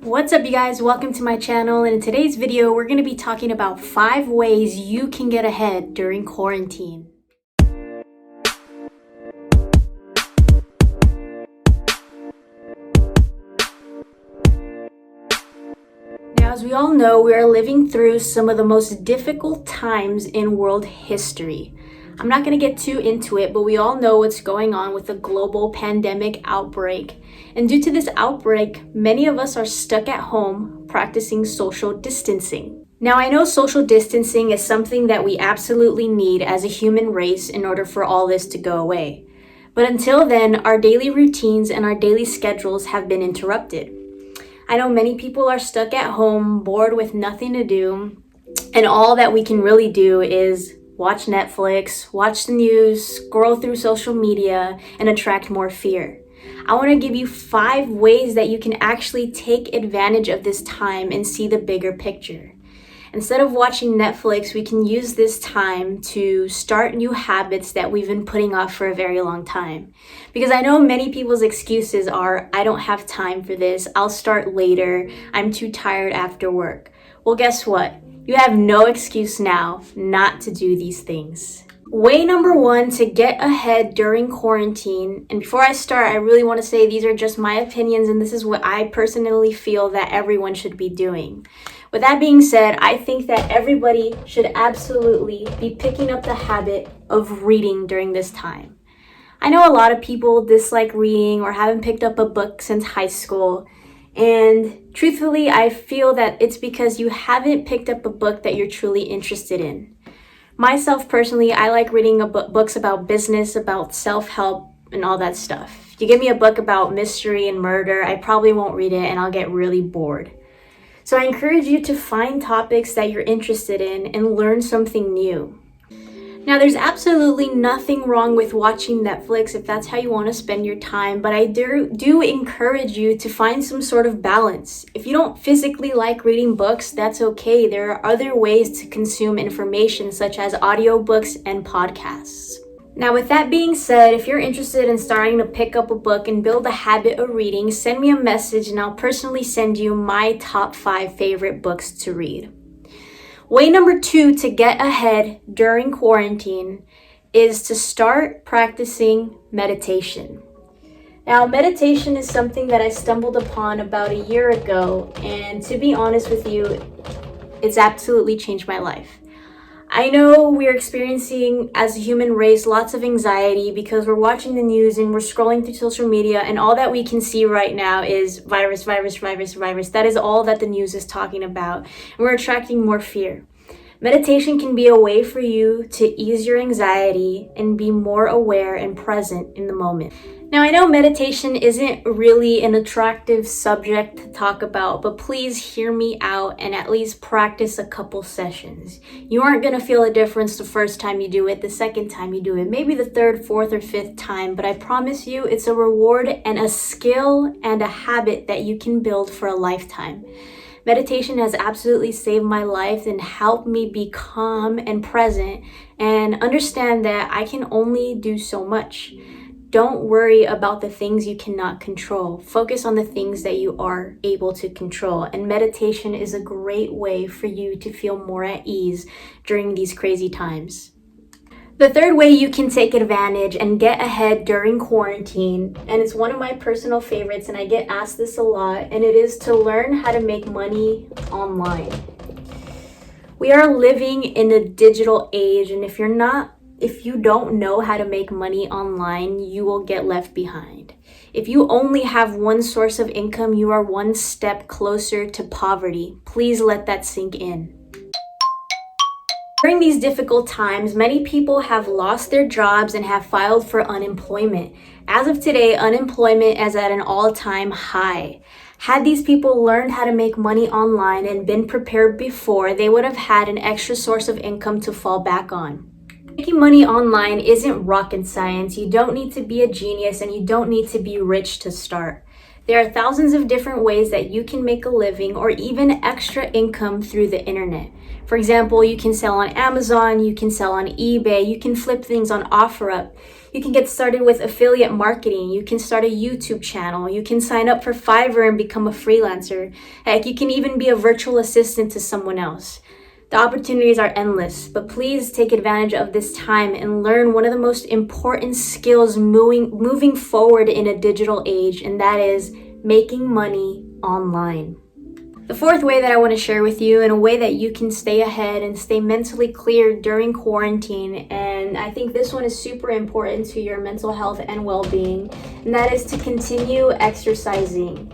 What's up, you guys? Welcome to my channel, and in today's video we're going to be talking about 5 ways you can get ahead during quarantine. Now, as we all know, we are living through some of the most difficult times in world history. I'm not going to get too into it, but we all know what's going on with the global pandemic outbreak. And due to this outbreak, many of us are stuck at home practicing social distancing. Now, I know social distancing is something that we absolutely need as a human race in order for all this to go away. But until then, our daily routines and our daily schedules have been interrupted. I know many people are stuck at home, bored with nothing to do, and all that we can really do is watch Netflix, watch the news, scroll through social media, and attract more fear. I want to give you 5 ways that you can actually take advantage of this time and see the bigger picture. Instead of watching Netflix, we can use this time to start new habits that we've been putting off for a very long time. Because I know many people's excuses are, I don't have time for this, I'll start later, I'm too tired after work. Well, guess what? You have no excuse now not to do these things. Way number 1 to get ahead during quarantine, and before I start, I really want to say these are just my opinions and this is what I personally feel that everyone should be doing. With that being said, I think that everybody should absolutely be picking up the habit of reading during this time. I know a lot of people dislike reading or haven't picked up a book since high school. And truthfully, I feel that it's because you haven't picked up a book that you're truly interested in. Myself personally, I like reading books about business, about self-help, and all that stuff. If you give me a book about mystery and murder, I probably won't read it and I'll get really bored. So I encourage you to find topics that you're interested in and learn something new. Now, there's absolutely nothing wrong with watching Netflix if that's how you want to spend your time, but I do encourage you to find some sort of balance. If you don't physically like reading books, that's okay. There are other ways to consume information, such as audiobooks and podcasts. Now, with that being said, if you're interested in starting to pick up a book and build a habit of reading, send me a message and I'll personally send you my top 5 favorite books to read. Way number 2 to get ahead during quarantine is to start practicing meditation. Now, meditation is something that I stumbled upon about a year ago, and to be honest with you, it's absolutely changed my life. I know we're experiencing, as a human race, lots of anxiety because we're watching the news and we're scrolling through social media, and all that we can see right now is virus, virus, virus, virus. That is all that the news is talking about, and we're attracting more fear. Meditation can be a way for you to ease your anxiety and be more aware and present in the moment. Now, I know meditation isn't really an attractive subject to talk about, but please hear me out and at least practice a couple sessions. You aren't going to feel a difference the first time you do it, the second time you do it, maybe the 3rd, 4th, or 5th time, but I promise you it's a reward and a skill and a habit that you can build for a lifetime. Meditation has absolutely saved my life and helped me be calm and present and understand that I can only do so much. Don't worry about the things you cannot control. Focus on the things that you are able to control. And meditation is a great way for you to feel more at ease during these crazy times. The 3rd way you can take advantage and get ahead during quarantine, and it's one of my personal favorites and I get asked this a lot, and it is to learn how to make money online. We are living in a digital age, and if you don't know how to make money online, you will get left behind. If you only have one source of income, you are one step closer to poverty. Please let that sink in. During these difficult times, many people have lost their jobs and have filed for unemployment. As of today, unemployment is at an all-time high. Had these people learned how to make money online and been prepared before, they would have had an extra source of income to fall back on. Making money online isn't rocket science. You don't need to be a genius and you don't need to be rich to start. There are thousands of different ways that you can make a living or even extra income through the internet. For example, you can sell on Amazon, you can sell on eBay, you can flip things on OfferUp. You can get started with affiliate marketing. You can start a YouTube channel. You can sign up for Fiverr and become a freelancer. Heck, you can even be a virtual assistant to someone else. The opportunities are endless, but please take advantage of this time and learn one of the most important skills moving forward in a digital age, and that is making money online. The fourth way that I want to share with you, in a way that you can stay ahead and stay mentally clear during quarantine, and I think this one is super important to your mental health and well-being, and that is to continue exercising.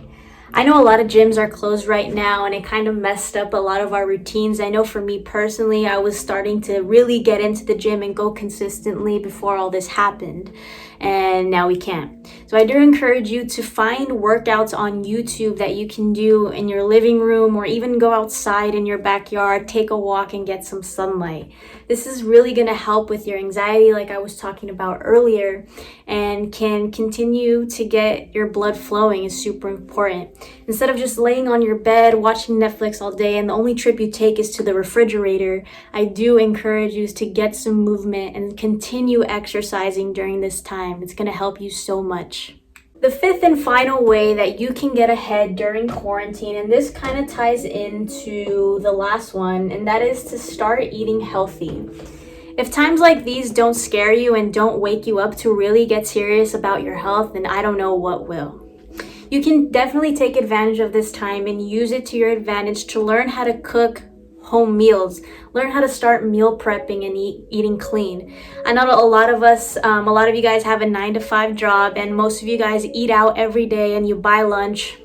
I know a lot of gyms are closed right now, and it kind of messed up a lot of our routines. I know for me personally, I was starting to really get into the gym and go consistently before all this happened, and now we can't. So I do encourage you to find workouts on YouTube that you can do in your living room, or even go outside in your backyard, take a walk and get some sunlight. This is really going to help with your anxiety, like I was talking about earlier, and can continue to get your blood flowing. Is super important. Instead of just laying on your bed watching Netflix all day and the only trip you take is to the refrigerator, I do encourage you to get some movement and continue exercising during this time. It's going to help you so much. The fifth and final way that you can get ahead during quarantine, and this kind of ties into the last one, and that is to start eating healthy. If times like these don't scare you and don't wake you up to really get serious about your health, then I don't know what will. You can definitely take advantage of this time and use it to your advantage to learn how to cook home meals, learn how to start meal prepping and eating clean. I know a lot of us, a lot of you guys have a 9-to-5 job, and most of you guys eat out every day and you buy lunch,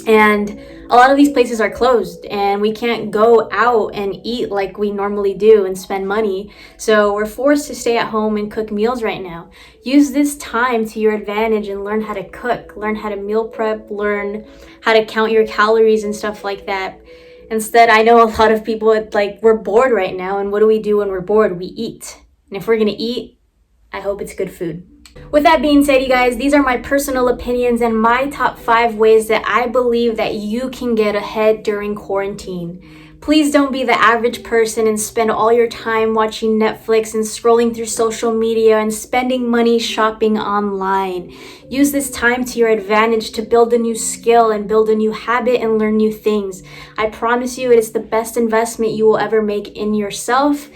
and a lot of these places are closed and we can't go out and eat like we normally do and spend money. So we're forced to stay at home and cook meals right now. Use this time to your advantage and learn how to cook, learn how to meal prep, learn how to count your calories and stuff like that. Instead, I know a lot of people, we're bored right now, and what do we do when we're bored? We eat. And if we're gonna eat, I hope it's good food. With that being said, you guys, these are my personal opinions and my top 5 ways that I believe that you can get ahead during quarantine. Please don't be the average person and spend all your time watching Netflix and scrolling through social media and spending money shopping online. Use this time to your advantage to build a new skill and build a new habit and learn new things. I promise you, it is the best investment you will ever make in yourself,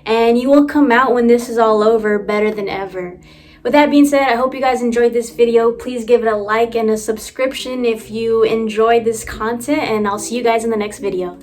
and you will come out when this is all over better than ever. With that being said, I hope you guys enjoyed this video. Please give it a like and a subscription if you enjoyed this content, and I'll see you guys in the next video.